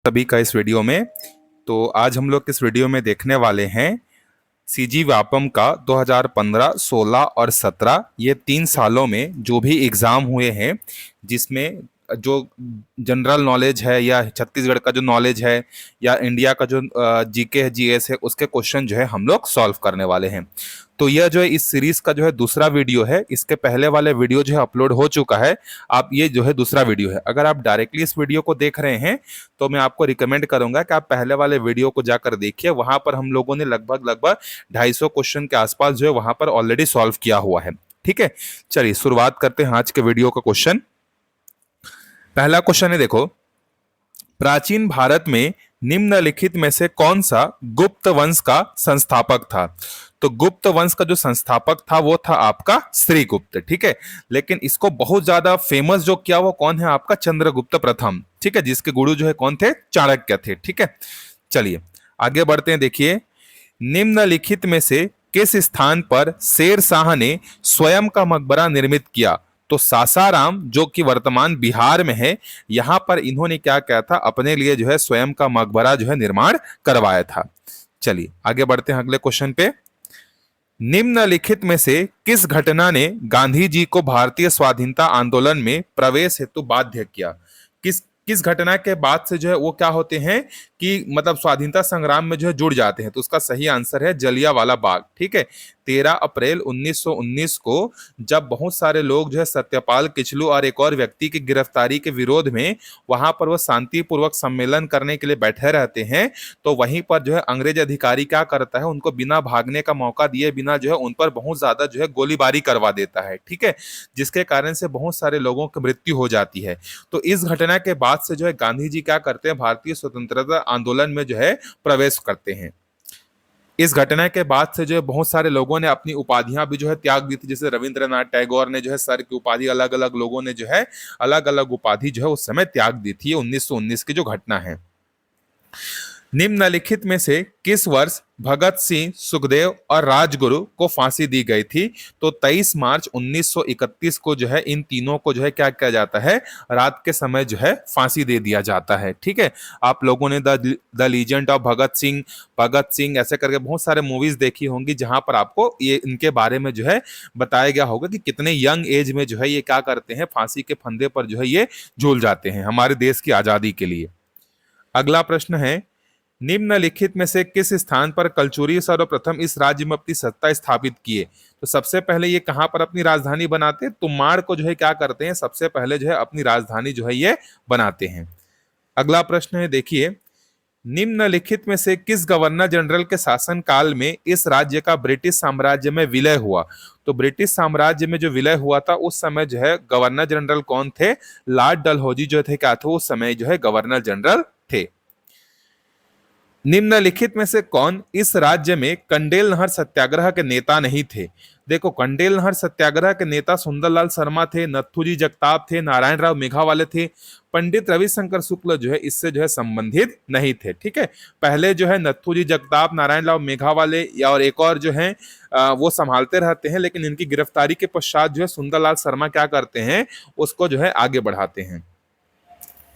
सभी का इस वीडियो में। तो आज हम लोग इस वीडियो में देखने वाले हैं सीजी व्यापम का 2015, 16 और 17 ये 3 सालों में जो भी एग्ज़ाम हुए हैं, जिसमें जो जनरल नॉलेज है या छत्तीसगढ़ का जो नॉलेज है या इंडिया का जो जीके है, जीएस है, उसके क्वेश्चन जो है हम लोग सॉल्व करने वाले हैं। तो यह जो है इस सीरीज का जो है दूसरा वीडियो है। इसके पहले वाले वीडियो जो है अपलोड हो चुका है। आप ये जो है दूसरा वीडियो है। अगर आप डायरेक्टली इस वीडियो को देख रहे हैं तो मैं आपको रिकमेंड करूंगा कि आप पहले वाले वीडियो को जाकर देखिए। वहां पर हम लोगों ने लगभग लगभग 250 क्वेश्चन के आसपास जो है वहां पर ऑलरेडी सॉल्व किया हुआ है। ठीक है, चलिए शुरुआत करते हैं आज के वीडियो का क्वेश्चन। पहला क्वेश्चन है, देखो, प्राचीन भारत में निम्नलिखित में से कौन सा गुप्त वंश का संस्थापक था? तो गुप्त वंश का जो संस्थापक था वो था आपका श्रीगुप्त। ठीक है, लेकिन इसको बहुत ज्यादा फेमस जो किया वो कौन है? आपका चंद्रगुप्त प्रथम। ठीक है, जिसके गुरु जो है कौन थे? चाणक्य थे। ठीक है, चलिए आगे बढ़ते हैं। देखिए, निम्नलिखित में से किस स्थान पर शेर शाह ने स्वयं का मकबरा निर्मित किया? तो सासाराम, जो कि वर्तमान बिहार में है, यहां पर इन्होंने क्या किया था? अपने लिए जो है स्वयं का मकबरा जो है निर्माण करवाया था। चलिए आगे बढ़ते हैं अगले क्वेश्चन पे। निम्नलिखित में से किस घटना ने गांधी जी को भारतीय स्वाधीनता आंदोलन में प्रवेश हेतु बाध्य किया? किस किस घटना के बाद से जो है वो क्या होते हैं कि मतलब स्वाधीनता संग्राम में जो है जुड़ जाते हैं? तो उसका सही आंसर है जलियांवाला बाग। ठीक है, 13 अप्रैल 1919 को जब बहुत सारे लोग जो है सत्यपाल किचलू और एक और व्यक्ति की गिरफ्तारी के विरोध में वहां पर वो शांतिपूर्वक सम्मेलन करने के लिए बैठे रहते हैं, तो वहीं पर जो है अंग्रेज अधिकारी क्या करता है? उनको बिना भागने का मौका दिए बिना जो है उन पर बहुत ज्यादा जो है गोलीबारी करवा देता है। ठीक है, जिसके कारण से बहुत सारे लोगों की मृत्यु हो जाती है। तो इस घटना के बाद से जो है गांधी जी क्या करते हैं? भारतीय स्वतंत्रता आंदोलन में जो है प्रवेश करते हैं। इस घटना के बाद से जो है बहुत सारे लोगों ने अपनी उपाधियां भी जो है त्याग दी थी। जैसे रविंद्रनाथ टैगोर ने जो है सर की उपाधि, अलग अलग लोगों ने जो है अलग अलग उपाधि जो है उस समय त्याग दी थी। 1919 की जो घटना है। निम्नलिखित में से किस वर्ष भगत सिंह, सुखदेव और राजगुरु को फांसी दी गई थी? तो 23 मार्च 1931 को जो है इन तीनों को जो है क्या किया जाता है? रात के समय जो है फांसी दे दिया जाता है। ठीक है, आप लोगों ने the legend of Bhagat Singh ऐसे करके बहुत सारे मूवीज देखी होंगी, जहां पर आपको ये इनके बारे में जो है बताया गया होगा कि कितने यंग एज में जो है ये क्या करते हैं? फांसी के फंदे पर जो है ये झूल जाते हैं हमारे देश की आजादी के लिए। अगला प्रश्न है, निम्नलिखित में से किस स्थान पर कलचुरी सर्वप्रथम इस राज्य में अपनी सत्ता स्थापित किए? तो सबसे पहले ये कहां पर अपनी राजधानी बनाते हैं? तुमाड़ को जो है क्या करते हैं? सबसे पहले जो है अपनी राजधानी जो है ये बनाते हैं। अगला प्रश्न है, देखिए, निम्नलिखित में से किस गवर्नर जनरल के शासन काल में इस राज्य का ब्रिटिश साम्राज्य में विलय हुआ? तो ब्रिटिश साम्राज्य में जो विलय हुआ था उस समय जो है गवर्नर जनरल कौन थे? लॉर्ड डलहौजी जो थे क्या थे उस समय जो है गवर्नर जनरल थे। निम्नलिखित में से कौन इस राज्य में कंडेल नहर सत्याग्रह के नेता नहीं थे? देखो, कंडेल नहर सत्याग्रह के नेता सुंदरलाल शर्मा थे, नथुजी जगताप थे, नारायण राव मेघावाले थे। पंडित रविशंकर शुक्ल जो है इससे जो है संबंधित नहीं थे। ठीक है, पहले जो है नथुजी जगताप, नारायण राव मेघावाले या और एक और जो है वो संभालते रहते हैं, लेकिन इनकी गिरफ्तारी के पश्चात जो है सुंदरलाल शर्मा क्या करते हैं? उसको जो है आगे बढ़ाते हैं।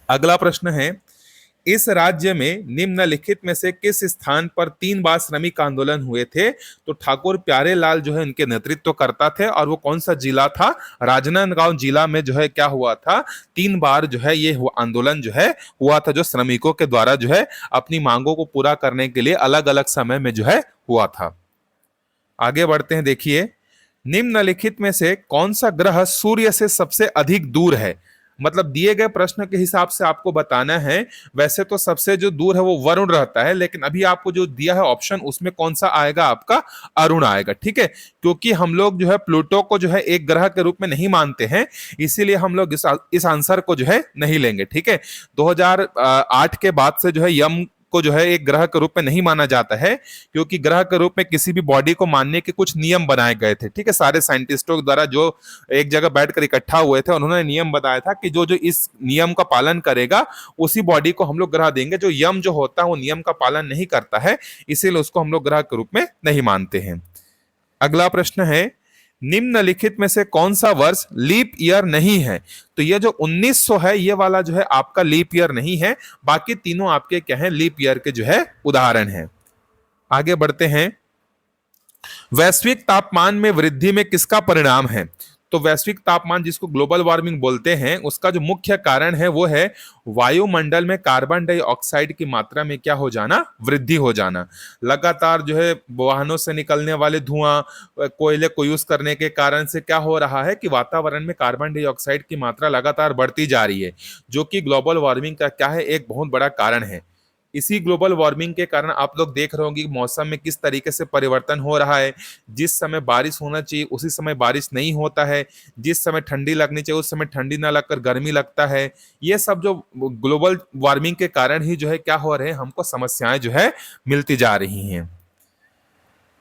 अगला प्रश्न है, इस राज्य में निम्नलिखित में से किस स्थान पर 3 बार श्रमिक आंदोलन हुए थे? तो ठाकुर प्यारे लाल जो है इनके नेतृत्व करता थे, और वो कौन सा जिला था? राजनांदगांव जिला में जो है क्या हुआ था? 3 बार जो है ये आंदोलन जो है हुआ था, जो श्रमिकों के द्वारा जो है अपनी मांगों को पूरा करने के लिए अलग अलग समय में जो है हुआ था। आगे बढ़ते हैं। देखिए, निम्नलिखित में से कौन सा ग्रह सूर्य से सबसे अधिक दूर है? मतलब दिए गए प्रश्न के हिसाब से आपको बताना है। वैसे तो सबसे जो दूर है वो वरुण रहता है, लेकिन अभी आपको जो दिया है ऑप्शन उसमें कौन सा आएगा? आपका अरुण आएगा। ठीक है, क्योंकि हम लोग जो है प्लूटो को जो है एक ग्रह के रूप में नहीं मानते हैं, इसीलिए हम लोग इस आंसर को जो है नहीं लेंगे। ठीक है, 2008 के बाद से जो है यम को जो है एक ग्रह के रूप में नहीं माना जाता है, क्योंकि ग्रह के रूप में किसी भी बॉडी को मानने के कुछ नियम बनाए गए थे। ठीक है, सारे साइंटिस्टों के द्वारा जो एक जगह बैठकर इकट्ठा हुए थे, उन्होंने नियम बताया था कि जो जो इस नियम का पालन करेगा उसी बॉडी को हम लोग ग्रह देंगे। जो यम जो होता है वो नियम का पालन नहीं करता है, इसीलिए उसको हम लोग ग्रह के रूप में नहीं मानते हैं। अगला प्रश्न है, निम्नलिखित में से कौन सा वर्ष लीप ईयर नहीं है? तो ये जो 1900 है ये वाला जो है आपका लीप ईयर नहीं है, बाकी तीनों आपके क्या है, लीप ईयर के जो है उदाहरण है। आगे बढ़ते हैं। वैश्विक तापमान में वृद्धि में किसका परिणाम है? तो वैश्विक तापमान जिसको ग्लोबल वार्मिंग बोलते हैं, उसका जो मुख्य कारण है वो है वायुमंडल में कार्बन डाइऑक्साइड की मात्रा में क्या हो जाना, वृद्धि हो जाना। लगातार जो है वाहनों से निकलने वाले धुआं, कोयले को यूज करने के कारण से क्या हो रहा है कि वातावरण में कार्बन डाइऑक्साइड की मात्रा लगातार बढ़ती जा रही है, जो कि ग्लोबल वार्मिंग का क्या है, एक बहुत बड़ा कारण है। इसी ग्लोबल वार्मिंग के कारण आप लोग देख रहे होंगे कि मौसम में किस तरीके से परिवर्तन हो रहा है। जिस समय बारिश होना चाहिए उसी समय बारिश नहीं होता है, जिस समय ठंडी लगनी चाहिए उस समय ठंडी ना लगकर गर्मी लगता है। ये सब जो ग्लोबल वार्मिंग के कारण ही जो है क्या हो रहे हैं, हमको समस्याएं जो है मिलती जा रही हैं।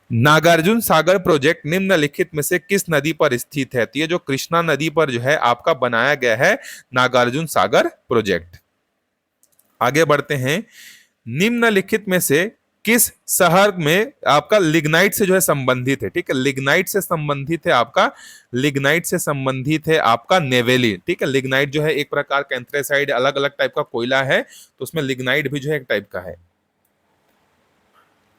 नागार्जुन सागर प्रोजेक्ट निम्नलिखित में से किस नदी पर स्थित है? तो ये जो कृष्णा नदी पर जो है आपका बनाया गया है नागार्जुन सागर प्रोजेक्ट। आगे बढ़ते हैं। निम्नलिखित में से किस शहर में आपका लिग्नाइट से जो है संबंधित है? ठीक है, लिग्नाइट से संबंधित है आपका, लिग्नाइट से संबंधित है आपका नेवेली। ठीक है, लिग्नाइट जो है एक प्रकार का एंथ्रेसाइड, अलग अलग टाइप का कोयला है, तो उसमें लिग्नाइट भी जो है एक टाइप का है।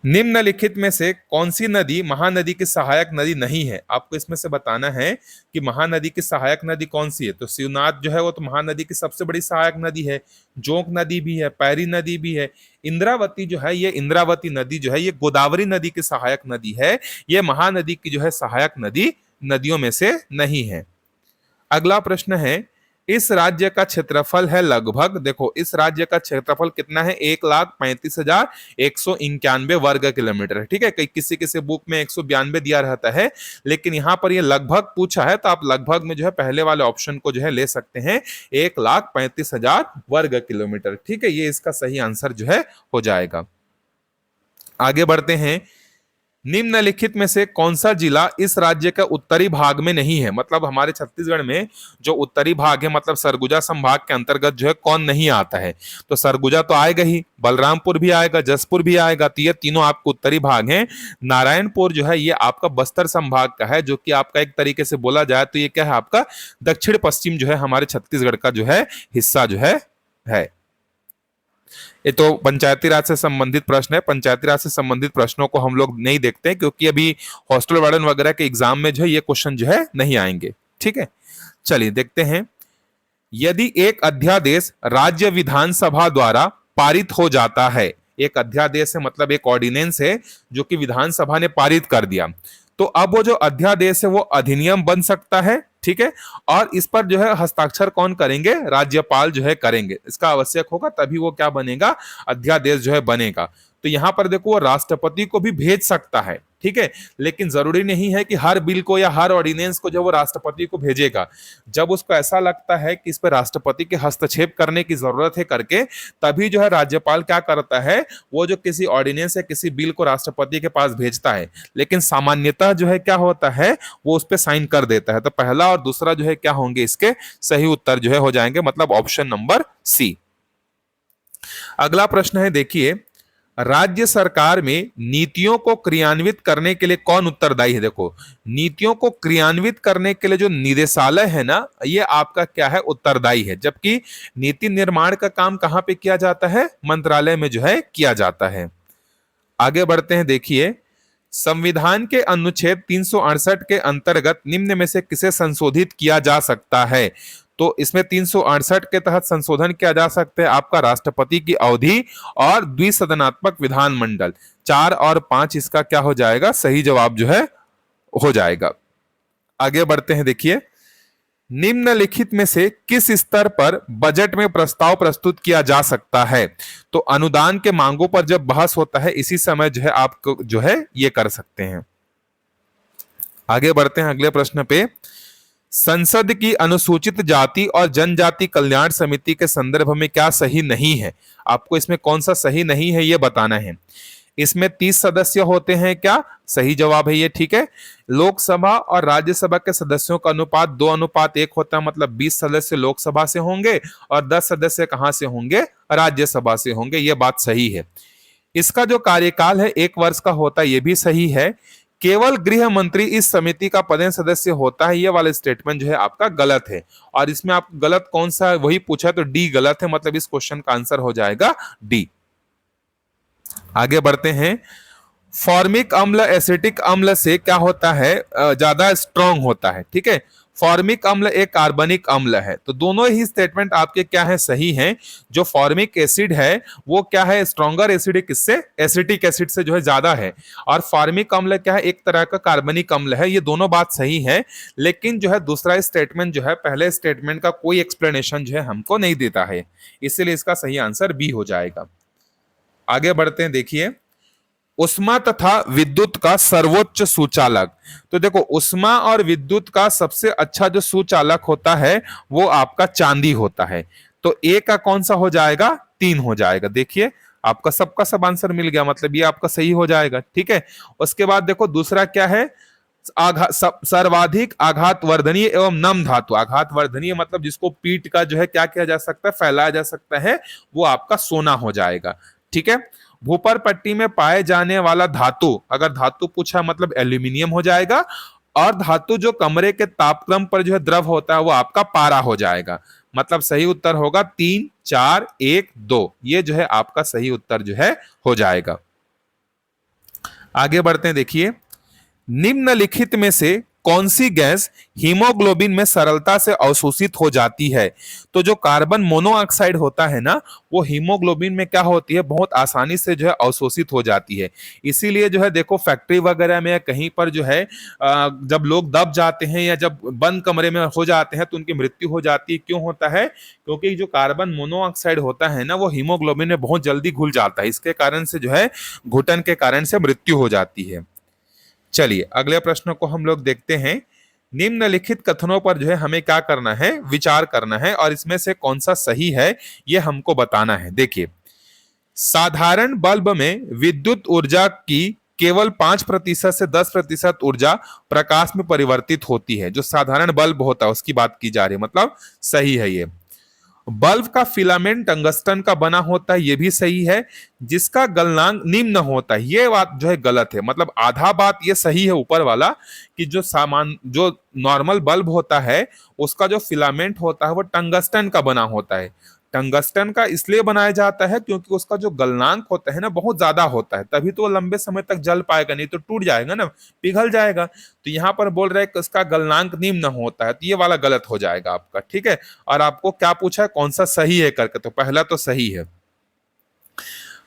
निम्नलिखित में से कौन सी नदी महानदी की सहायक नदी नहीं है? आपको इसमें से बताना है कि महानदी की सहायक नदी कौन सी है। तो शिवनाथ जो है वो तो महानदी की सबसे बड़ी सहायक नदी है। जोंक नदी भी है, पैरी नदी भी है। इंद्रावती जो है, ये इंद्रावती नदी जो है ये गोदावरी नदी की सहायक नदी है। ये महानदी की जो है सहायक नदी नदियों में से नहीं है। अगला प्रश्न है, इस राज्य का क्षेत्रफल है लगभग, देखो इस राज्य का क्षेत्रफल कितना है, 1,35,191 वर्ग किलोमीटर है। ठीक है, किसी किसी बुक में 192 दिया रहता है, लेकिन यहां पर ये लगभग पूछा है, तो आप लगभग में जो है पहले वाले ऑप्शन को जो है ले सकते हैं, 1,35,000 वर्ग किलोमीटर। ठीक है, ये इसका सही आंसर जो है हो जाएगा। आगे बढ़ते हैं। निम्नलिखित में से कौन सा जिला इस राज्य का उत्तरी भाग में नहीं है? मतलब हमारे छत्तीसगढ़ में जो उत्तरी भाग है, मतलब सरगुजा संभाग के अंतर्गत जो है कौन नहीं आता है? तो सरगुजा तो आएगा ही, बलरामपुर भी आएगा, जसपुर भी आएगा, तो ये तीनों आपको उत्तरी भाग हैं। नारायणपुर जो है ये आपका बस्तर संभाग का है, जो कि आपका एक तरीके से बोला जाए तो ये क्या है, आपका दक्षिण पश्चिम जो है हमारे छत्तीसगढ़ का जो है हिस्सा जो है। ये तो पंचायती राज से संबंधित प्रश्न है। पंचायती राज से संबंधित प्रश्नों को हम लोग नहीं देखते हैं, क्योंकि अभी हॉस्टल वार्डन वगैरह के एग्जाम में जो है ये क्वेश्चन जो है नहीं आएंगे। ठीक है, चलिए देखते हैं। यदि एक अध्यादेश राज्य विधानसभा द्वारा पारित हो जाता है, एक अध्यादेश है मतलब एक ऑर्डिनेंस है जो कि विधानसभा ने पारित कर दिया, तो अब वो जो अध्यादेश है वो अधिनियम बन सकता है। ठीक है, और इस पर जो है हस्ताक्षर कौन करेंगे? राज्यपाल जो है करेंगे। इसका आवश्यक होगा तभी वो क्या बनेगा, अध्यादेश जो है बनेगा। तो यहां पर देखो वो राष्ट्रपति को भी भेज सकता है। ठीक है, लेकिन जरूरी नहीं है कि हर बिल को या हर ऑर्डिनेंस को जो वो राष्ट्रपति को भेजेगा। जब उसको ऐसा लगता है कि इस पर राष्ट्रपति के हस्तक्षेप करने की जरूरत है करके, तभी जो है राज्यपाल क्या करता है, वो जो किसी ऑर्डिनेंस या किसी बिल को राष्ट्रपति के पास भेजता है। लेकिन सामान्यतः जो है क्या होता है, वो उस पर साइन कर देता है। तो पहला और दूसरा जो है क्या होंगे, इसके सही उत्तर जो है हो जाएंगे, मतलब ऑप्शन नंबर सी। अगला प्रश्न है, देखिए राज्य सरकार में नीतियों को क्रियान्वित करने के लिए कौन उत्तरदायी है? देखो नीतियों को क्रियान्वित करने के लिए जो निदेशालय है ना, ये आपका क्या है, उत्तरदायी है। जबकि नीति निर्माण का काम कहां पे किया जाता है? मंत्रालय में जो है किया जाता है। आगे बढ़ते हैं। देखिए संविधान के अनुच्छेद 368 के अंतर्गत निम्न में से किसे संशोधित किया जा सकता है? तो इसमें 368 के तहत संशोधन किया जा सकता है आपका राष्ट्रपति की अवधि और द्विसदनात्मक विधानमंडल। 4 और 5 इसका क्या हो जाएगा, सही जवाब जो है हो जाएगा। आगे बढ़ते हैं। देखिए निम्नलिखित में से किस स्तर पर बजट में प्रस्ताव प्रस्तुत किया जा सकता है? तो अनुदान के मांगों पर जब बहस होता है, इसी समय जो है आपको जो है ये कर सकते हैं। आगे बढ़ते हैं अगले प्रश्न पे। संसद की अनुसूचित जाति और जनजाति कल्याण समिति के संदर्भ में क्या सही नहीं है? आपको इसमें कौन सा सही नहीं है ये बताना है। इसमें 30 सदस्य होते हैं क्या? सही जवाब है ये। ठीक है, लोकसभा और राज्यसभा के सदस्यों का अनुपात 2:1 होता है, मतलब 20 सदस्य लोकसभा से होंगे और 10 सदस्य कहां से होंगे? राज्यसभा से होंगे। ये बात सही है। इसका जो कार्यकाल है 1 वर्ष का होता है, ये भी सही है। केवल गृह मंत्री इस समिति का पदेन सदस्य होता है, ये वाला स्टेटमेंट जो है आपका गलत है। और इसमें आप गलत कौन सा है वही पूछा, तो डी गलत है, मतलब इस क्वेश्चन का आंसर हो जाएगा डी। आगे बढ़ते हैं। फॉर्मिक अम्ल एसिटिक अम्ल से क्या होता है, ज्यादा स्ट्रांग होता है। ठीक है, फॉर्मिक अम्ल एक कार्बनिक अम्ल है, तो दोनों ही स्टेटमेंट आपके क्या है, सही हैं। जो फॉर्मिक एसिड है वो क्या है, स्ट्रॉन्गर एसिड किससे, एसिटिक एसिड से जो है ज्यादा है। और फॉर्मिक अम्ल क्या है, एक तरह का कार्बनिक अम्ल है। ये दोनों बात सही है, लेकिन जो है दूसरा स्टेटमेंट जो है पहले स्टेटमेंट का कोई एक्सप्लेनेशन जो है हमको नहीं देता है, इसीलिए इसका सही आंसर बी हो जाएगा। आगे बढ़ते हैं, देखिए उष्मा तथा विद्युत का सर्वोच्च सुचालक। तो देखो उष्मा और विद्युत का सबसे अच्छा जो सुचालक होता है वो आपका चांदी होता है। तो ए का कौन सा हो जाएगा, 3 हो जाएगा। देखिए आपका सबका सब आंसर मिल गया, मतलब ये आपका सही हो जाएगा। ठीक है, उसके बाद देखो दूसरा क्या है, सर्वाधिक आघात वर्धनीय एवं नम धातु। आघात वर्धनीय मतलब जिसको पीट का जो है क्या किया जा सकता है, फैलाया जा सकता है, वो आपका सोना हो जाएगा। ठीक है, भूपर पट्टी में पाए जाने वाला धातु, अगर धातु पूछा मतलब एल्यूमिनियम हो जाएगा। और धातु जो कमरे के तापक्रम पर जो है द्रव होता है वो आपका पारा हो जाएगा। मतलब सही उत्तर होगा 3 4 1 2, ये जो है आपका सही उत्तर जो है हो जाएगा। आगे बढ़ते हैं, देखिए निम्नलिखित में से कौन सी गैस हीमोग्लोबिन में सरलता से अवशोषित हो जाती है। तो जो कार्बन मोनोऑक्साइड होता है ना, वो हीमोग्लोबिन में क्या होती है, बहुत आसानी से जो है अवशोषित हो जाती है। इसीलिए जो है देखो फैक्ट्री वगैरह में या कहीं पर जो है जब लोग दब जाते हैं या जब बंद कमरे में हो जाते हैं तो उनकी मृत्यु हो जाती है। क्यों होता है, क्योंकि जो कार्बन मोनोऑक्साइड होता है ना वो हीमोग्लोबिन में बहुत जल्दी घुल जाता है, इसके कारण से जो है घुटन के कारण से मृत्यु हो जाती है। चलिए अगले प्रश्न को हम लोग देखते हैं। निम्नलिखित कथनों पर जो है हमें क्या करना है, विचार करना है, और इसमें से कौन सा सही है ये हमको बताना है। देखिए साधारण बल्ब में विद्युत ऊर्जा की केवल 5% से 10% ऊर्जा प्रकाश में परिवर्तित होती है। जो साधारण बल्ब होता है उसकी बात की जा रही है, मतलब सही है ये। बल्ब का फिलामेंट टंगस्टन का बना होता है, यह भी सही है। जिसका गलनांक निम्न होता है, यह बात जो है गलत है। मतलब आधा बात यह सही है ऊपर वाला, कि जो नॉर्मल बल्ब होता है उसका जो फिलामेंट होता है वो टंगस्टन का बना होता है। टंगस्टन का इसलिए बनाया जाता है क्योंकि उसका जो गलनांक होता है ना बहुत ज्यादा होता है, तभी तो वो लंबे समय तक जल पाएगा, नहीं तो टूट जाएगा ना, पिघल जाएगा। तो यहाँ पर बोल रहे हैं कि उसका गलनांक निम्न होता है, तो ये वाला गलत हो जाएगा आपका। ठीक है, और आपको क्या पूछा है कौन सा सही है करके, तो पहला तो सही है।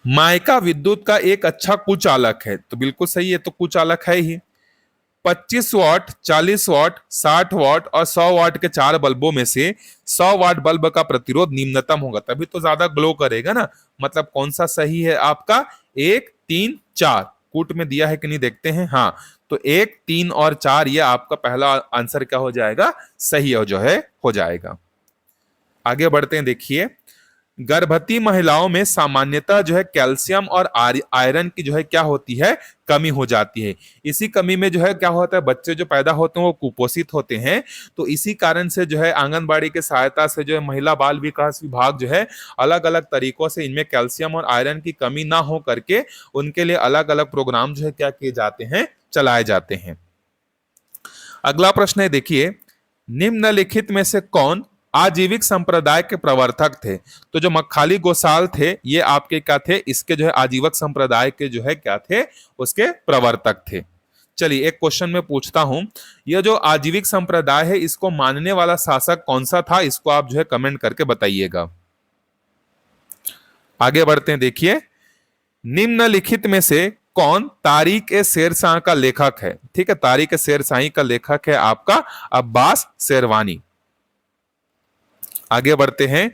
माइका विद्युत का एक अच्छा कुचालक है, तो बिल्कुल सही है, तो कुचालक है ही। 25 वाट, 40 वाट, 60 वाट और 100 वाट के 4 बल्बों में से 100 वाट बल्ब का प्रतिरोध निम्नतम होगा, तभी तो ज्यादा ग्लो करेगा ना। मतलब कौन सा सही है आपका, 1 3 4 कूट में दिया है कि नहीं देखते हैं। हाँ, तो 1 3 और 4 ये आपका पहला आंसर क्या हो जाएगा, सही हो जो है हो जाएगा। आगे बढ़ते हैं, देखिए गर्भवती महिलाओं में सामान्यतः जो है कैल्शियम और आयरन की जो है क्या होती है, कमी हो जाती है। इसी कमी में जो है क्या होता है, बच्चे जो पैदा होते हैं वो कुपोषित होते हैं। तो इसी कारण से जो है आंगनबाड़ी के सहायता से जो है महिला बाल विकास विभाग जो है अलग अलग तरीकों से इनमें कैल्शियम और आयरन की कमी ना हो करके उनके लिए अलग अलग प्रोग्राम जो है क्या किए जाते हैं, चलाए जाते हैं। अगला प्रश्न है, देखिए निम्नलिखित में से कौन आजीविक संप्रदाय के प्रवर्तक थे। तो जो मक्खाली गोसाल थे ये आपके क्या थे, इसके जो है आजीवक संप्रदाय के जो है क्या थे, उसके प्रवर्तक थे। चलिए एक क्वेश्चन में पूछता हूं, ये जो आजीविक संप्रदाय है इसको मानने वाला शासक कौन सा था, इसको आप जो है कमेंट करके बताइएगा। आगे बढ़ते हैं, देखिए निम्नलिखित में से कौन तारीख ए शेरशाह का लेखक है। ठीक है, तारीख ए शेरशाही का लेखक है आपका अब्बास शेरवानी। आगे बढ़ते हैं,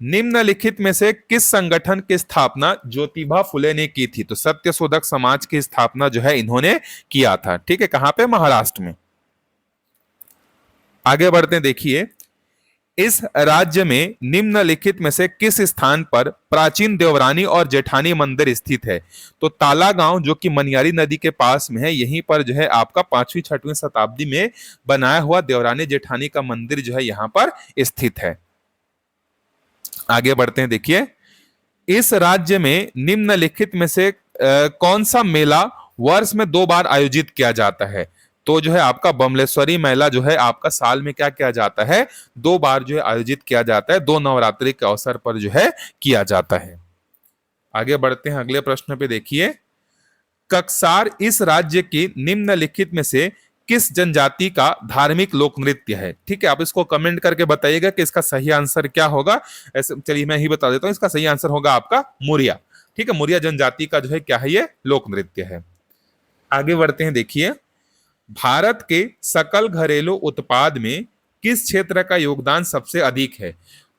निम्नलिखित में से किस संगठन की स्थापना ज्योतिबा फुले ने की थी। तो सत्यशोधक समाज की स्थापना जो है इन्होंने किया था। ठीक है, कहां पे, महाराष्ट्र में। आगे बढ़ते हैं, देखिए इस राज्य में निम्नलिखित में से किस स्थान पर प्राचीन देवरानी और जेठानी मंदिर स्थित है। तो ताला गांव जो कि मनियारी नदी के पास में है, यहीं पर जो है आपका 5वीं 6वीं शताब्दी में बनाया हुआ देवरानी जेठानी का मंदिर जो है यहां पर स्थित है। आगे बढ़ते हैं, देखिए इस राज्य में निम्नलिखित में से कौन सा मेला वर्ष में 2 बार आयोजित किया जाता है। तो जो है आपका बमलेश्वरी मेला जो है आपका साल में क्या किया जाता है, 2 बार जो है आयोजित किया जाता है, 2 नवरात्रि के अवसर पर जो है किया जाता है। आगे बढ़ते हैं अगले प्रश्न पे। देखिए, कक्सार इस राज्य की निम्नलिखित में से किस जनजाति का धार्मिक लोक नृत्य है? ठीक है, आप इसको कमेंट करके बताइएगा कि इसका सही आंसर क्या होगा। ऐसे चलिए मैं ही बता देता हूं, इसका सही आंसर होगा आपका मुरिया। ठीक है, मुरिया जनजाति का जो है क्या है, ये लोक नृत्य है। आगे बढ़ते हैं। देखिए, भारत के सकल घरेलू उत्पाद में किस क्षेत्र का योगदान सबसे अधिक है?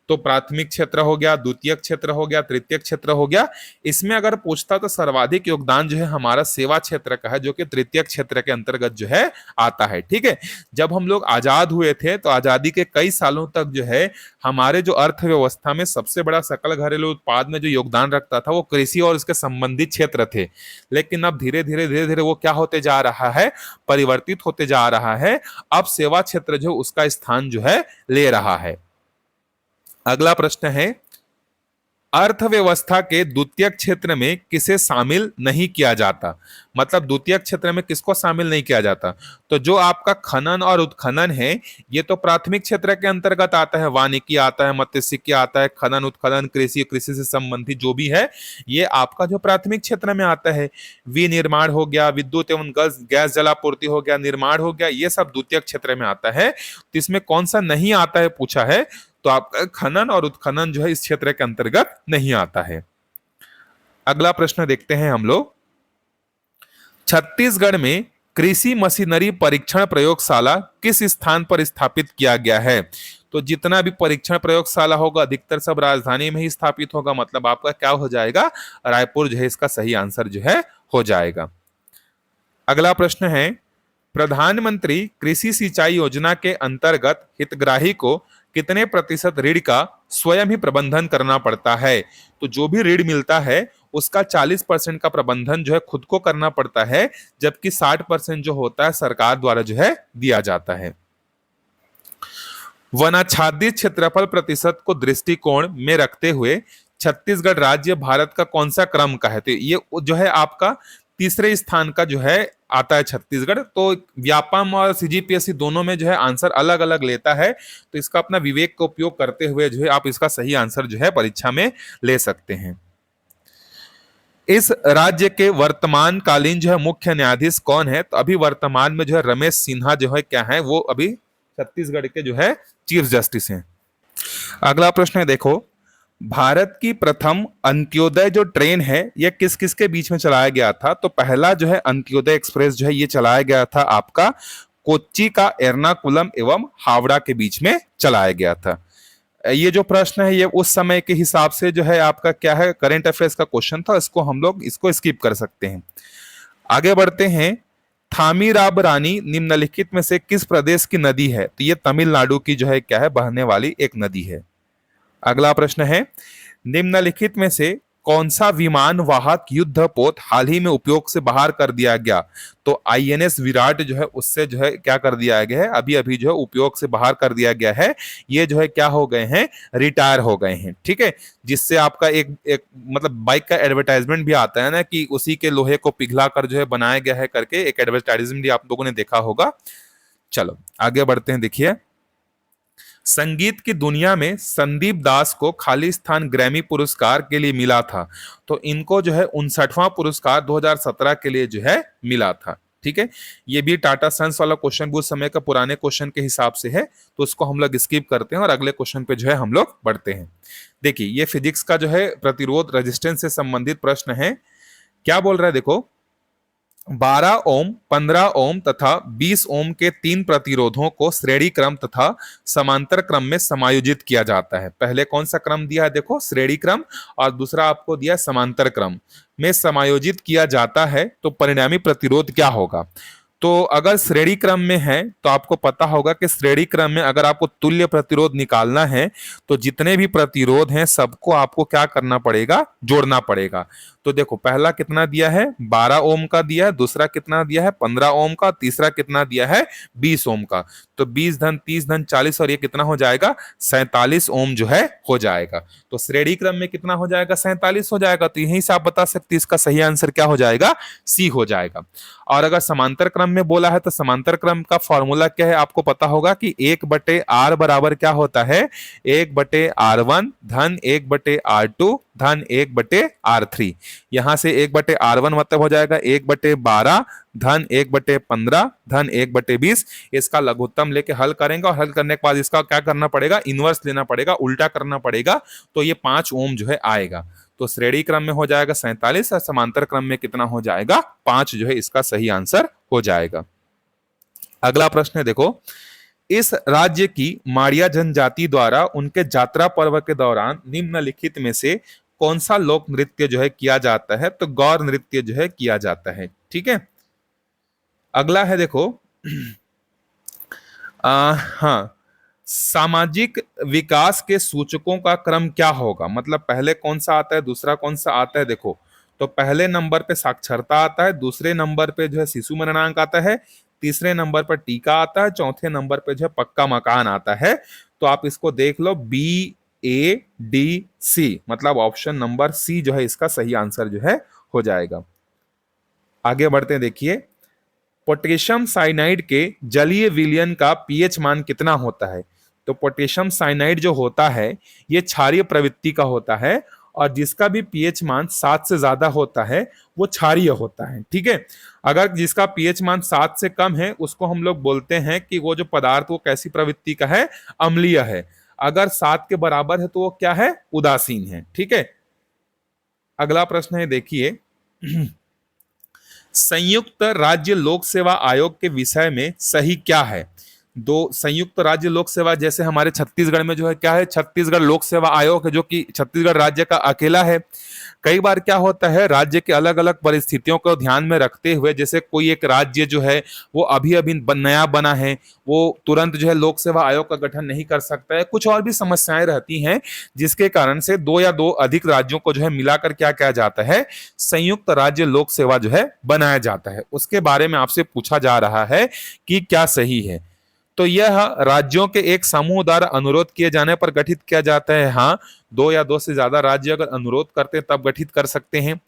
तो प्राथमिक क्षेत्र हो गया, द्वितीयक क्षेत्र हो गया, तृतीयक क्षेत्र हो गया। इसमें अगर पूछता तो सर्वाधिक योगदान जो है हमारा सेवा क्षेत्र का है, जो कि तृतीयक क्षेत्र के अंतर्गत जो है आता है। ठीक है, जब हम लोग आजाद हुए थे तो आजादी के कई सालों तक जो है हमारे जो अर्थव्यवस्था में सबसे बड़ा सकल घरेलू उत्पाद में जो योगदान रखता था वो कृषि और उसके संबंधित क्षेत्र थे। लेकिन अब धीरे धीरे वो क्या होते जा रहा है, परिवर्तित होते जा रहा है। अब सेवा क्षेत्र जो उसका स्थान जो है ले रहा है। अगला प्रश्न है, अर्थव्यवस्था के द्वितीयक क्षेत्र में किसे शामिल नहीं किया जाता? मतलब द्वितीयक क्षेत्र में किसको शामिल नहीं किया जाता? तो जो आपका खनन और उत्खनन है ये तो प्राथमिक क्षेत्र के अंतर्गत आता है। वानिकी आता है, मत्स्यिकी आता है, खनन उत्खनन, कृषि, कृषि से संबंधित जो भी है ये आपका जो प्राथमिक क्षेत्र में आता है। विनिर्माण हो गया, विद्युत एवं गैस जलापूर्ति हो गया, निर्माण हो गया, ये सब द्वितीयक क्षेत्र में आता है। तो इसमें कौन सा नहीं आता है पूछा है, तो आपका खनन और उत्खनन जो है इस क्षेत्र के अंतर्गत नहीं आता है। अगला प्रश्न देखते हैं हम लोग, छत्तीसगढ़ में कृषि मशीनरी परीक्षण प्रयोगशाला किस स्थान पर स्थापित किया गया है? तो जितना भी परीक्षण प्रयोगशाला होगा अधिकतर सब राजधानी में ही स्थापित होगा। मतलब आपका क्या हो जाएगा, रायपुर जो है इसका सही आंसर जो है हो जाएगा। अगला प्रश्न है, प्रधानमंत्री कृषि सिंचाई योजना के अंतर्गत हितग्राही को कितने प्रतिशत ऋण का स्वयं ही प्रबंधन करना पड़ता है? तो जो भी ऋण मिलता है उसका 40% का प्रबंधन जो है खुद को करना पड़ता है, जबकि 60% जो होता है सरकार द्वारा जो है दिया जाता है। वनाच्छादित क्षेत्रफल प्रतिशत को दृष्टिकोण में रखते हुए छत्तीसगढ़ राज्य भारत का कौन सा क्रम का है? तो ये जो है आपका तीसरे स्थान का जो है आता है छत्तीसगढ़। तो व्यापम और सीजीपीएससी दोनों में जो है आंसर अलग अलग लेता है, तो इसका अपना विवेक का उपयोग करते हुए जो है आप इसका सही आंसर जो है परीक्षा में ले सकते हैं। इस राज्य के वर्तमान कालीन जो है मुख्य न्यायाधीश कौन है? तो अभी वर्तमान में जो है रमेश सिन्हा जो है क्या है, वो अभी छत्तीसगढ़ के जो है चीफ जस्टिस हैं। अगला प्रश्न है, देखो, भारत की प्रथम अंत्योदय जो ट्रेन है यह किस किस के बीच में चलाया गया था? तो पहला जो है अंत्योदय एक्सप्रेस जो है ये चलाया गया था आपका कोच्चि का एर्नाकुलम एवं हावड़ा के बीच में चलाया गया था। ये जो प्रश्न है ये उस समय के हिसाब से जो है आपका क्या है, करंट अफेयर्स का क्वेश्चन था, इसको हम लोग इसको स्किप कर सकते हैं। आगे बढ़ते हैं, थामीराबरानी निम्नलिखित में से किस प्रदेश की नदी है? तो ये तमिलनाडु की जो है क्या है, बहने वाली एक नदी है। अगला प्रश्न है, निम्नलिखित में से कौन सा विमान वाहक युद्धपोत हाल ही में उपयोग से बाहर कर दिया गया? तो आईएनएस विराट जो है उससे जो है क्या कर दिया गया है, अभी अभी जो है उपयोग से बाहर कर दिया गया है। ये जो है क्या हो गए हैं, रिटायर हो गए हैं। ठीक है, जिससे आपका एक मतलब बाइक का एडवर्टाइजमेंट भी आता है ना कि उसी के लोहे को पिघला कर जो है बनाया गया है करके, एक एडवर्टाइजमेंट भी आप लोगों ने देखा होगा। चलो आगे बढ़ते हैं। देखिए, संगीत की दुनिया में संदीप दास को खाली स्थान ग्रैमी पुरस्कार के लिए मिला था। तो इनको जो है 59वां पुरस्कार 2017 के लिए जो है मिला था। ठीक है, ये भी टाटा सन्स वाला क्वेश्चन भी उस समय का पुराने क्वेश्चन के हिसाब से है, तो उसको हम लोग स्किप करते हैं और अगले क्वेश्चन पे जो है हम लोग बढ़ते हैं। देखिए, ये फिजिक्स का जो है प्रतिरोध रेजिस्टेंस से संबंधित प्रश्न है। क्या बोल रहा है, देखो, 12 ओम, 15 ओम तथा 20 ओम के 3 प्रतिरोधों को श्रेणी क्रम तथा समांतर क्रम में समायोजित किया जाता है। पहले कौन सा क्रम दिया है, देखो, श्रेणी क्रम, और दूसरा आपको दिया समांतर क्रम में समायोजित किया जाता है। तो परिणामी प्रतिरोध क्या होगा? तो अगर श्रेणी क्रम में है तो आपको पता होगा कि श्रेणी क्रम में अगर आपको तुल्य प्रतिरोध निकालना है तो जितने भी प्रतिरोध हैं सबको आपको क्या करना पड़ेगा, जोड़ना पड़ेगा। तो देखो पहला कितना दिया है, 12 ओम का दिया है, दूसरा कितना दिया है 15 ओम का, तीसरा कितना दिया है 20 ओम का। तो 20 धन 30 धन 40 और ये कितना हो जाएगा 47 ओम जो है हो जाएगा। तो श्रेणी क्रम में कितना हो जाएगा 47 हो जाएगा। तो यहीं से आप बता सकते हैं इसका सही आंसर क्या हो जाएगा, सी हो जाएगा। और अगर समांतर क्रम में बोला है तो समांतर क्रम का फॉर्मूला क्या है, आपको पता होगा कि 1/r बराबर क्या होता है, 1/r1 धन 1/r2 धन 1/r3। यहां से 1/r1 मतलब हो जाएगा 1/12 धन 1/15 धन 1/20। इसका लघुत्तम लेके हल करेंगे और हल करने के बाद इसका क्या करना पड़ेगा, इनवर्स लेना पड़ेगा, उल्टा करना पड़ेगा। तो ये 5 ओम जो है आएगा। तो श्रेणी क्रम में हो जाएगा 47 और समांतर क्रम में कितना हो जाएगा 5 जो है इसका सही आंसर हो जाएगा। अगला प्रश्न है देखो, इस राज्य की माड़िया जनजाति द्वारा उनके यात्रा पर्व के दौरान निम्नलिखित में से कौन सा लोक नृत्य जो है किया जाता है, तो गौर नृत्य जो है किया जाता है। ठीक है, अगला है देखो हाँ, सामाजिक विकास के सूचकों का क्रम क्या होगा, मतलब पहले कौन सा आता है दूसरा कौन सा आता है। देखो तो पहले नंबर पे साक्षरता आता है, दूसरे नंबर पे जो है शिशु मरणांक आता है, तीसरे नंबर पर टीका आता है, चौथे नंबर पे जो है पक्का मकान आता है। तो आप इसको देख लो BADC, मतलब ऑप्शन नंबर सी जो है इसका सही आंसर जो है हो जाएगा। आगे बढ़ते हैं, देखिए पोटेशियम साइनाइड के जलीय विलयन का पीएच मान कितना होता है। तो पोटेशियम साइनाइड जो होता है ये क्षारीय प्रवृत्ति का होता है और जिसका भी पीएच मान 7 से ज्यादा होता है वो क्षारीय होता है। ठीक है, अगर जिसका पीएच मान 7 से कम है उसको हम लोग बोलते हैं कि वो जो पदार्थ वो कैसी प्रवृत्ति का है, अम्लीय है। अगर 7 के बराबर है तो वो क्या है, उदासीन है। ठीक है, अगला प्रश्न है देखिए संयुक्त राज्य लोक सेवा आयोग के विषय में सही क्या है। दो संयुक्त राज्य लोक सेवा, जैसे हमारे छत्तीसगढ़ में जो है क्या है, छत्तीसगढ़ लोक सेवा आयोग है जो कि छत्तीसगढ़ राज्य का अकेला है। कई बार क्या होता है राज्य के अलग अलग परिस्थितियों को ध्यान में रखते हुए, जैसे कोई एक राज्य जो है वो अभी अभी नया बना है, वो तुरंत जो है लोक सेवा आयोग का गठन नहीं कर सकता है, कुछ और भी समस्याएं रहती हैं जिसके कारण से 2 या 2 अधिक राज्यों को जो है मिलाकर क्या किया जाता है, संयुक्त राज्य लोक सेवा जो है बनाया जाता है। उसके बारे में आपसे पूछा जा रहा है कि क्या सही है। तो यह राज्यों के एक समूह द्वारा अनुरोध किए जाने पर गठित किया जाता है। हाँ, 2 या 2 से ज्यादा राज्य अगर अनुरोध करते हैं तब गठित कर सकते हैं।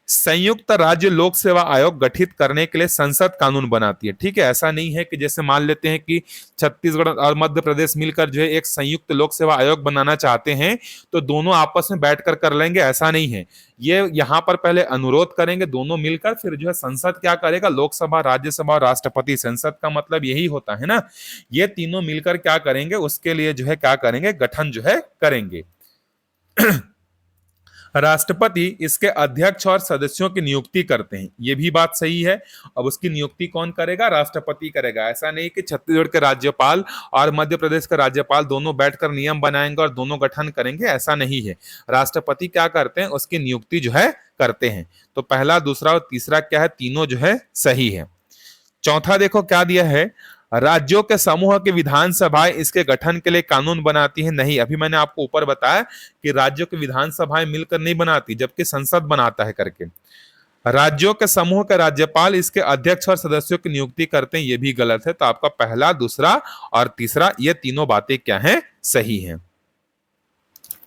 संयुक्त राज्य लोक सेवा आयोग गठित करने के लिए संसद कानून बनाती है। ठीक है, ऐसा नहीं है कि जैसे मान लेते हैं कि छत्तीसगढ़ और मध्य प्रदेश मिलकर जो है एक संयुक्त लोक सेवा आयोग बनाना चाहते हैं तो दोनों आपस में बैठकर कर लेंगे, ऐसा नहीं है। ये यहाँ पर पहले अनुरोध करेंगे दोनों मिलकर, फिर जो है संसद क्या करेगा, लोकसभा राज्यसभा और राष्ट्रपति, संसद का मतलब यही होता है ना, ये तीनों मिलकर क्या करेंगे, उसके लिए जो है क्या करेंगे, गठन जो है करेंगे। राष्ट्रपति इसके अध्यक्ष और सदस्यों की नियुक्ति करते हैं, ये भी बात सही है। अब उसकी नियुक्ति कौन करेगा, राष्ट्रपति करेगा। ऐसा नहीं कि छत्तीसगढ़ के राज्यपाल और मध्य प्रदेश के राज्यपाल दोनों बैठकर नियम बनाएंगे और दोनों गठन करेंगे, ऐसा नहीं है। राष्ट्रपति क्या करते हैं, उसकी नियुक्ति जो है करते हैं। तो पहला दूसरा और तीसरा क्या है, तीनों जो है सही है। चौथा देखो क्या दिया है, राज्यों के समूह की विधानसभाएं इसके गठन के लिए कानून बनाती है। नहीं, अभी मैंने आपको ऊपर बताया कि राज्यों की विधानसभाएं मिलकर नहीं बनाती जबकि संसद बनाता है करके। राज्यों के समूह के राज्यपाल इसके अध्यक्ष और सदस्यों की नियुक्ति करते हैं, ये भी गलत है। तो आपका पहला दूसरा और तीसरा ये तीनों बातें क्या हैं, सही हैं।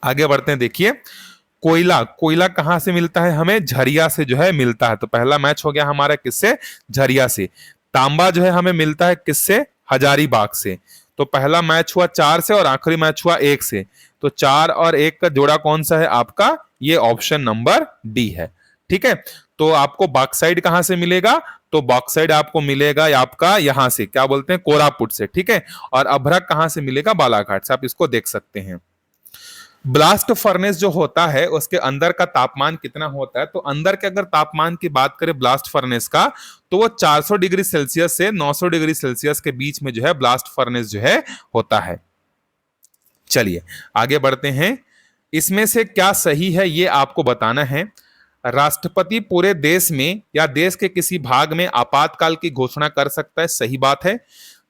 आगे बढ़ते हैं, देखिए कोयला कहां से मिलता है, हमें झरिया से जो है मिलता है। तो पहला मैच हो गया हमारा किससे, झरिया से। तांबा जो है हमें मिलता है किससे, हजारीबाग से। तो पहला मैच हुआ 4 से और आखिरी मैच हुआ 1 से। तो 4 और 1 का जोड़ा कौन सा है आपका, ये ऑप्शन नंबर डी है। ठीक है, तो आपको बॉक्साइट कहां से मिलेगा, तो बॉक्साइट आपको मिलेगा आपका यहां से, क्या बोलते हैं, कोरापुट से। ठीक है, और अभ्रक कहां से मिलेगा, बालाघाट से। आप इसको देख सकते हैं। ब्लास्ट फर्नेस जो होता है उसके अंदर का तापमान कितना होता है, तो अंदर के अगर तापमान की बात करें ब्लास्ट फर्नेस का, तो वो 400 डिग्री सेल्सियस से 900 डिग्री सेल्सियस के बीच में जो है ब्लास्ट फर्नेस जो है होता है। चलिए आगे बढ़ते हैं, इसमें से क्या सही है ये आपको बताना है। राष्ट्रपति पूरे देश में या देश के किसी भाग में आपातकाल की घोषणा कर सकता है, सही बात है।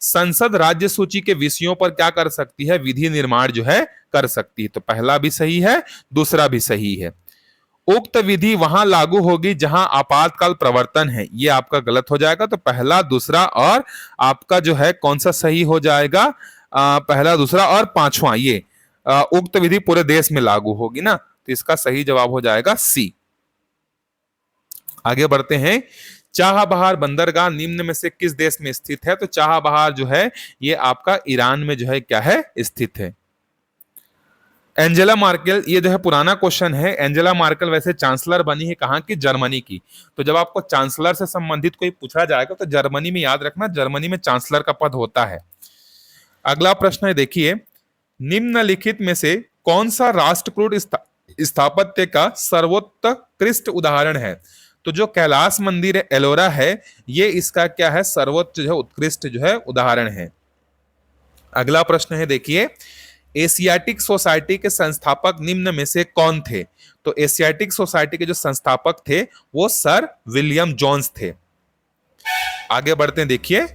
संसद राज्य सूची के विषयों पर क्या कर सकती है, विधि निर्माण जो है कर सकती है। तो पहला भी सही है, दूसरा भी सही है। उक्त विधि वहां लागू होगी जहां आपातकाल प्रवर्तन है, ये आपका गलत हो जाएगा। तो पहला, दूसरा और आपका जो है कौन सा सही हो जाएगा, पहला, दूसरा और पांचवा, ये उक्त विधि पूरे देश में लागू होगी ना, तो इसका सही जवाब हो जाएगा सी। आगे बढ़ते हैं। चाबहार बंदरगाह निम्न में से किस देश में स्थित है? तो चाबहार जो है ये आपका ईरान में जो है क्या है, स्थित है। एंजेला मार्केल, ये जो है पुराना क्वेश्चन है। एंजेला मार्केल वैसे चांसलर बनी है कहाँ की? जर्मनी की। तो जब आपको चांसलर से संबंधित कोई पूछा जाएगा तो जर्मनी में याद रखना, जर्मनी में चांसलर का पद होता है। अगला प्रश्न है, देखिए, निम्नलिखित में से कौन सा राष्ट्रकूट स्थापत्य का सर्वोत्कृष्ट उदाहरण है? तो जो कैलाश मंदिर है, एलोरा है, ये इसका क्या है, सर्वोच्च जो है उत्कृष्ट जो है उदाहरण है। अगला प्रश्न है, देखिए, एशियाटिक सोसाइटी के संस्थापक निम्न में से कौन थे? तो एशियाटिक सोसाइटी के जो संस्थापक थे वो सर विलियम जोन्स थे। आगे बढ़ते हैं, देखिए,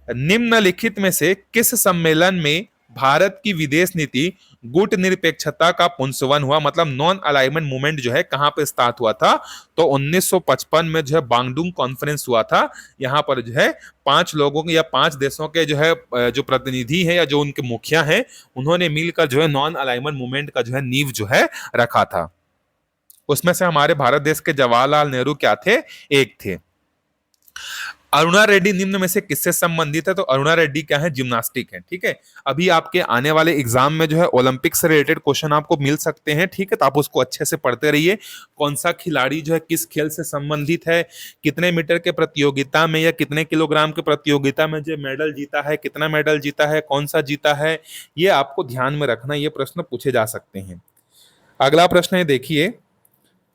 निम्नलिखित में से किस सम्मेलन में भारत की विदेश नीति गुट निरपेक्षता का पुंसवन हुआ? मतलब नॉन अलाइनमेंट मूवमेंट जो है कहां पे स्टार्ट हुआ था? तो 1955 में जो है बांगडुंग कॉन्फ्रेंस हुआ था। यहां पर जो है 5 लोगों के या 5 देशों के जो है जो प्रतिनिधि है या जो उनके मुखिया हैं, उन्होंने मिलकर जो है नॉन अलाइनमेंट मूवमेंट का जो है नींव जो है रखा था। उसमें से हमारे भारत देश के जवाहरलाल नेहरू क्या थे? एक थे। अरुणा रेड्डी निम्न में से किससे संबंधित है? तो अरुणा रेड्डी क्या है? जिम्नास्टिक है। ठीक है, अभी आपके आने वाले एग्जाम में जो है ओलंपिक से रिलेटेड क्वेश्चन आपको मिल सकते हैं। ठीक है, तो आप उसको अच्छे से पढ़ते रहिए। कौन सा खिलाड़ी जो है किस खेल से संबंधित है, कितने मीटर के प्रतियोगिता में या कितने किलोग्राम के प्रतियोगिता में जो मेडल जीता है, कितना मेडल जीता है, कौन सा जीता है, ये आपको ध्यान में रखना, ये प्रश्न पूछे जा सकते हैं। अगला प्रश्न है, देखिए,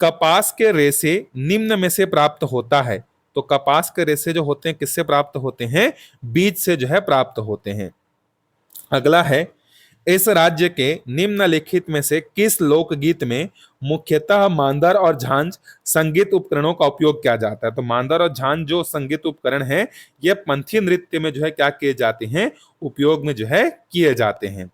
कपास के रेशे निम्न में से प्राप्त होता है? तो कपास के रेशे जो होते हैं किससे प्राप्त होते हैं? बीज से जो है प्राप्त होते हैं। अगला है, इस राज्य के निम्नलिखित में से किस लोकगीत में मुख्यतः मांदर और झांझ संगीत उपकरणों का उपयोग किया जाता है? तो मांदर और झांझ जो संगीत उपकरण है, ये पंथी नृत्य में जो है क्या किए जाते हैं? उपयोग में जो है किए जाते हैं।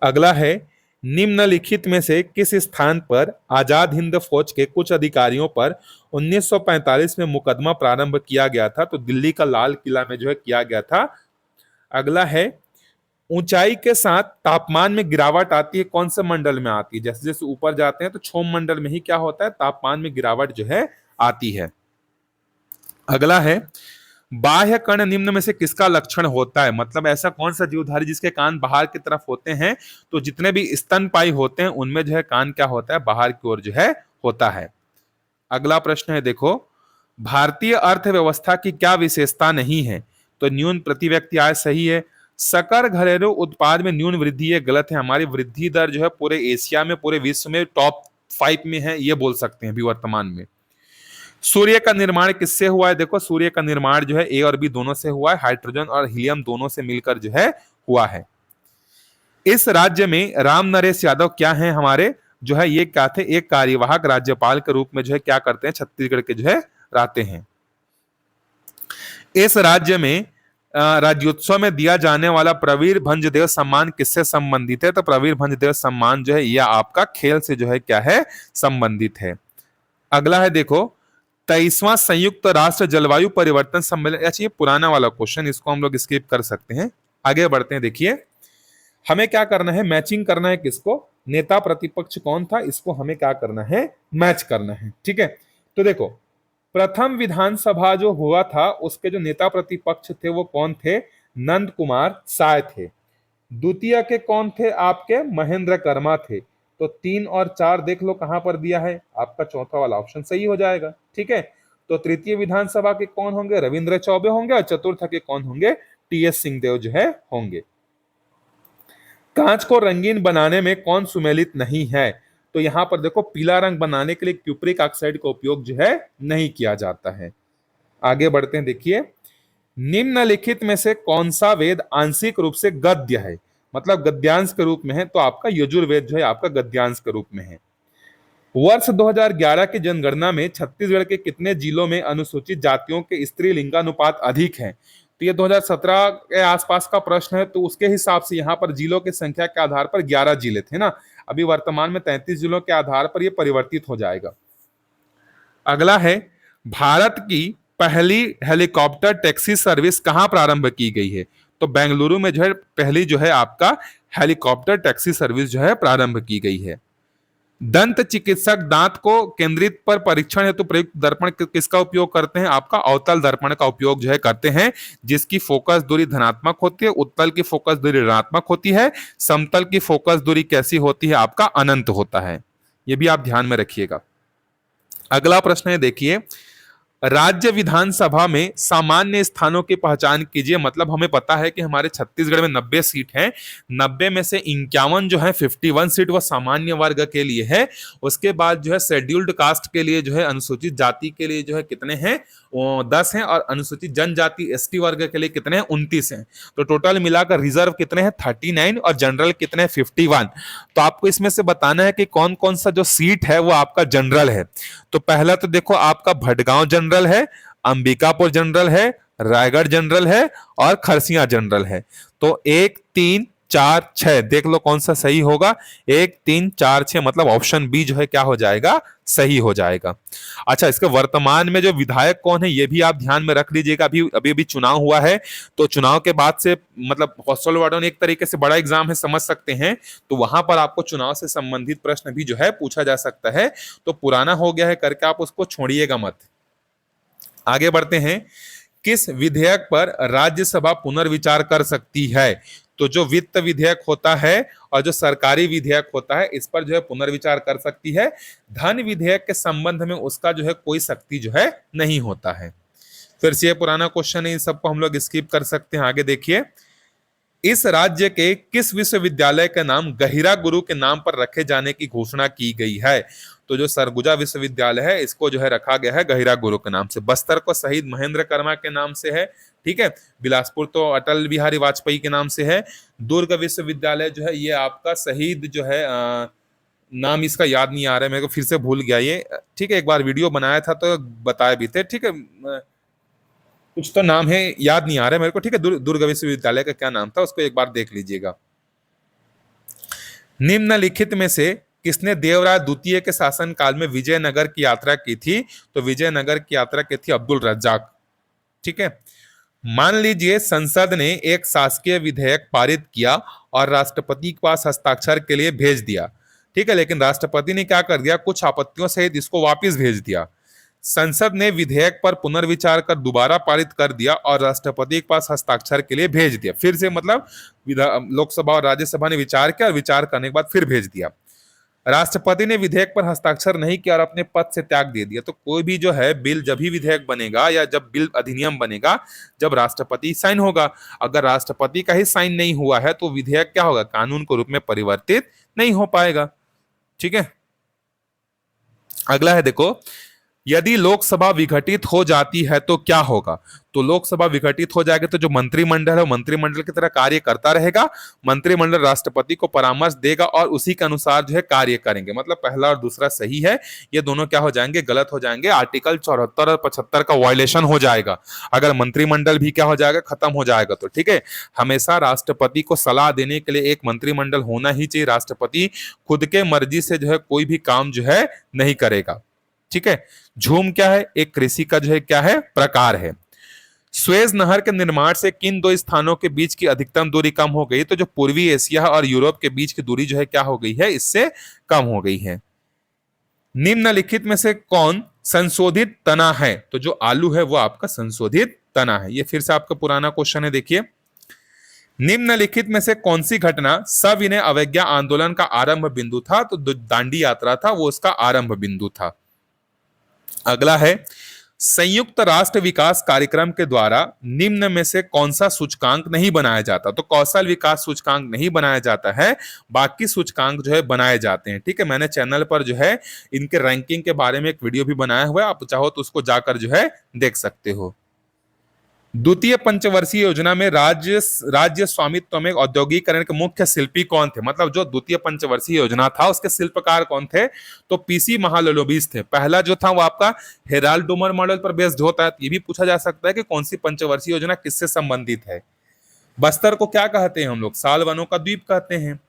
अगला है, निम्नलिखित में से किस स्थान पर आजाद हिंद फौज के कुछ अधिकारियों पर 1945 में मुकदमा प्रारंभ किया गया था? तो दिल्ली का लाल किला में जो है किया गया था। अगला है, ऊंचाई के साथ तापमान में गिरावट आती है, कौन से मंडल में आती है? जैसे जैसे ऊपर जाते हैं तो क्षोभ मंडल में ही क्या होता है? तापमान में गिरावट जो है आती है। अगला है, बाह्य कर्ण निम्न में से किसका लक्षण होता है? मतलब ऐसा कौन सा जीवधारी जिसके कान बाहर की तरफ होते हैं? तो जितने भी स्तनपायी होते हैं उनमें जो है कान क्या होता है? बाहर की ओर जो है होता है। अगला प्रश्न है, देखो, भारतीय अर्थव्यवस्था की क्या विशेषता नहीं है? तो न्यून प्रति व्यक्ति आय, सही है। सकल घरेलू उत्पाद में न्यून वृद्धि, ये गलत है। हमारी वृद्धि दर जो है पूरे एशिया में, पूरे विश्व में टॉप 5 में है, ये बोल सकते हैं अभी वर्तमान में। सूर्य का निर्माण किससे हुआ है? देखो, सूर्य का निर्माण जो है ए और बी दोनों से हुआ है, हाइड्रोजन और हीलियम दोनों से मिलकर जो है हुआ है। इस राज्य में राम नरेश यादव क्या है हमारे, जो है ये क्या थे? एक कार्यवाहक राज्यपाल के रूप में जो है क्या करते हैं? छत्तीसगढ़ के जो है रहते हैं। इस राज्य में राज्योत्सव में दिया जाने वाला प्रवीर भंजदेव सम्मान किससे संबंधित है? तो प्रवीर भंजदेव सम्मान जो है यह आपका खेल से जो है क्या है? संबंधित है। अगला है, देखो, 23वां संयुक्त राष्ट्र जलवायु परिवर्तन सम्मेलन। अच्छा, ये पुराना वाला क्वेश्चन, इसको हम लोग स्किप कर सकते हैं। आगे बढ़ते हैं, देखिए, हमें क्या करना है? मैचिंग करना है। किसको? नेता प्रतिपक्ष कौन था, इसको हमें क्या करना है? मैच करना है। ठीक है, तो देखो, प्रथम विधानसभा जो हुआ था उसके जो नेता प्रतिपक्ष थे वो कौन थे? नंद कुमार साय थे। द्वितीय के कौन थे? आपके महेंद्र कर्मा थे। तो 3 और 4 देख लो कहां पर दिया है, आपका चौथा वाला ऑप्शन सही हो जाएगा। ठीक है, तो तृतीय विधानसभा के कौन होंगे? रविंद्र चौबे होंगे। और चतुर्थ के कौन होंगे? टीएस सिंहदेव जो है होंगे। कांच को रंगीन बनाने में कौन सुमेलित नहीं है? तो यहां पर देखो, पीला रंग बनाने के लिए क्यूप्रिक ऑक्साइड का उपयोग जो है नहीं किया जाता है। आगे बढ़ते हैं, देखिए, निम्नलिखित में से कौन सा वेद आंशिक रूप से गद्य है? मतलब गद्यांश के रूप में है, तो आपका यजुर्वेद जो है आपका गद्यांश के रूप में है। वर्ष 2011 की जनगणना में छत्तीसगढ़ के कितने जिलों में अनुसूचित जातियों के स्त्री लिंगानुपात अधिक है? तो ये 2017 के आसपास का प्रश्न है, तो उसके हिसाब से यहाँ पर जिलों की संख्या के आधार पर 11 जिले थे ना। अभी वर्तमान में 33 जिलों के आधार पर ये परिवर्तित हो जाएगा। अगला है, भारत की पहली हेलीकॉप्टर टैक्सी सर्विस कहां प्रारंभ की गई है? तो बेंगलुरु में जो है पहली जो है आपका हेलीकॉप्टर टैक्सी सर्विस जो है प्रारंभ की गई है। दंत चिकित्सक दांत को केंद्रित पर परीक्षण हेतु प्रयुक्त दर्पण किसका उपयोग करते हैं? आपका अवतल दर्पण का उपयोग जो है करते हैं, जिसकी फोकस दूरी धनात्मक होती है, उत्तल की फोकस दूरी ऋणात्मक होती है, समतल की फोकस दूरी कैसी होती है? आपका अनंत होता है। ये भी आप ध्यान में रखिएगा। अगला प्रश्न है, देखिए, राज्य विधानसभा में सामान्य स्थानों की पहचान कीजिए। मतलब हमें पता है कि हमारे छत्तीसगढ़ में 90 सीट हैं, 90 में से 51 जो है 51 सीट वो सामान्य वर्ग के लिए है। उसके बाद जो है शेड्यूल्ड कास्ट के लिए जो है, अनुसूचित जाति के लिए जो है कितने हैं? वो 10 हैं, और अनुसूचित जनजाति एसटी वर्ग के लिए कितने हैं? 29 हैं। तो टोटल मिलाकर रिजर्व कितने हैं? 39, और जनरल कितने हैं? 51। तो आपको इसमें से बताना है कि कौन कौन सा जो सीट है वो आपका जनरल है। तो पहला तो देखो आपका भटगांव जनरल है, अंबिकापुर जनरल है, रायगढ़ जनरल है, और खरसिया जनरल है। तो 1 3 4 6 देख लो कौन सा सही होगा। 1 3 4 6 मतलब ऑप्शन बी जो है क्या हो जाएगा? सही हो जाएगा। अच्छा, इसके वर्तमान में जो विधायक कौन है ये भी आप ध्यान में रख लीजिएगा। अभी अभी अभी चुनाव हुआ है, तो चुनाव के बाद से मतलब हॉस्टल वार्डन एक तरीके से बड़ा एग्जाम है, समझ सकते हैं। तो वहां पर आपको चुनाव से संबंधित प्रश्न भी जो है पूछा जा सकता है। तो पुराना हो गया है करके आप उसको छोड़िएगा मत। आगे बढ़ते हैं, किस विधेयक पर राज्यसभा पुनर्विचार कर सकती है? तो जो वित्त विधेयक होता है और जो सरकारी विधेयक होता है, इस पर जो है पुनर्विचार कर सकती है। धन विधेयक के संबंध में उसका जो है कोई शक्ति जो है नहीं होता है। फिर से ये पुराना क्वेश्चन है, इन सबको हम लोग स्किप कर सकते हैं। आगे देखिए, इस राज्य के किस विश्वविद्यालय का नाम गहिरा गुरु के नाम पर रखे जाने की घोषणा की गई है? तो जो सरगुजा विश्वविद्यालय है इसको जो है रखा गया है गहिरा गुरु के नाम से। बस्तर को शहीद महेंद्र कर्मा के नाम से है, ठीक है। बिलासपुर तो अटल बिहारी वाजपेयी के नाम से है। दुर्ग विश्वविद्यालय जो है ये आपका शहीद जो है नाम इसका याद नहीं आ रहा है मेरे को, फिर से भूल गया ये, ठीक है। एक बार वीडियो बनाया था तो बताए भी थे, ठीक है। कुछ तो नाम है, याद नहीं आ रहा है मेरे को, ठीक है। दुर्ग विश्वविद्यालय का क्या नाम था उसको एक बार देख लीजिएगा। निम्नलिखित में से किसने देवराय द्वितीय के शासनकाल में विजयनगर की यात्रा की थी? तो विजयनगर की यात्रा की थी अब्दुल रज्जाक, ठीक है। मान लीजिए संसद ने एक शासकीय विधेयक पारित किया और राष्ट्रपति के पास हस्ताक्षर के लिए भेज दिया, ठीक है। लेकिन राष्ट्रपति ने क्या कर दिया? कुछ आपत्तियों सहित इसको वापस भेज दिया। संसद ने विधेयक पर पुनर्विचार कर दोबारा पारित कर दिया और राष्ट्रपति के पास हस्ताक्षर के लिए भेज दिया। फिर से मतलब लोकसभा और राज्यसभा ने विचार किया और विचार करने के बाद फिर भेज दिया। राष्ट्रपति ने विधेयक पर हस्ताक्षर नहीं किया और अपने पद से त्याग दे दिया। तो कोई भी जो है बिल, जब भी विधेयक बनेगा या जब बिल अधिनियम बनेगा, जब राष्ट्रपति साइन होगा। अगर राष्ट्रपति का ही साइन नहीं हुआ है तो विधेयक क्या होगा? कानून के रूप में परिवर्तित नहीं हो पाएगा, ठीक है। अगला है, देखो, यदि लोकसभा विघटित हो जाती है तो क्या होगा? तो लोकसभा विघटित हो जाएगी तो जो मंत्रिमंडल है मंत्रिमंडल की तरह कार्य करता रहेगा। मंत्रिमंडल राष्ट्रपति को परामर्श देगा और उसी के अनुसार जो है कार्य करेंगे। मतलब पहला और दूसरा सही है, ये दोनों क्या हो जाएंगे? गलत हो जाएंगे। आर्टिकल 74 और 75 का वायलेशन हो जाएगा अगर मंत्रिमंडल भी क्या हो जाएगा? खत्म हो जाएगा तो, ठीक है। हमेशा राष्ट्रपति को सलाह देने के लिए एक मंत्रिमंडल होना ही चाहिए। राष्ट्रपति खुद के मर्जी से जो है कोई भी काम जो है नहीं करेगा, ठीक है। झूम क्या है? एक कृषि का जो है क्या है? प्रकार है। स्वेज नहर के निर्माण से किन दो स्थानों के बीच की अधिकतम दूरी कम हो गई? तो जो पूर्वी एशिया और यूरोप के बीच की दूरी जो है क्या हो गई है? इससे कम हो गई है। निम्नलिखित में से कौन संशोधित तना है? तो जो आलू है वो आपका संशोधित तना है। ये फिर से आपका पुराना क्वेश्चन है, देखिए। निम्नलिखित में से कौन सी घटना सविनय अवज्ञा आंदोलन का आरंभ बिंदु था? तो दांडी यात्रा था वो उसका आरंभ बिंदु था। अगला है, संयुक्त राष्ट्र विकास कार्यक्रम के द्वारा निम्न में से कौन सा सूचकांक नहीं बनाया जाता? तो कौशल विकास सूचकांक नहीं बनाया जाता है, बाकी सूचकांक जो है बनाए जाते हैं, ठीक है। मैंने चैनल पर जो है इनके रैंकिंग के बारे में एक वीडियो भी बनाया हुआ है, आप चाहो तो उसको जाकर जो है देख सकते हो। द्वितीय पंचवर्षीय योजना में राज्य राज्य स्वामित्व में औद्योगिकरण के मुख्य शिल्पी कौन थे? मतलब जो द्वितीय पंचवर्षीय योजना था उसके शिल्पकार कौन थे? तो पीसी महालनोबिस थे। पहला जो था वो आपका हेराल्ड डोमर मॉडल पर बेस्ड होता है। ये भी पूछा जा सकता है कि कौन सी पंचवर्षीय योजना किससे संबंधित है। बस्तर को क्या कहते हैं हम लोग? साल वनों का द्वीप कहते हैं।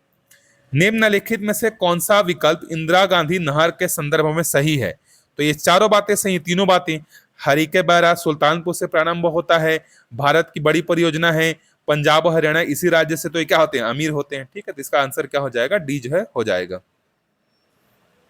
निम्नलिखित में से कौन सा विकल्प इंदिरा गांधी नहर के संदर्भ में सही है? तो ये चारों बातें सही, तीनों बातें। हरिके बैराज सुल्तानपुर से प्रारंभ होता है, भारत की बड़ी परियोजना है, पंजाब और हरियाणा इसी राज्य से, तो ये क्या होते हैं? अमीर होते हैं। ठीक है, तो इसका आंसर क्या हो जाएगा? डी जो है हो जाएगा।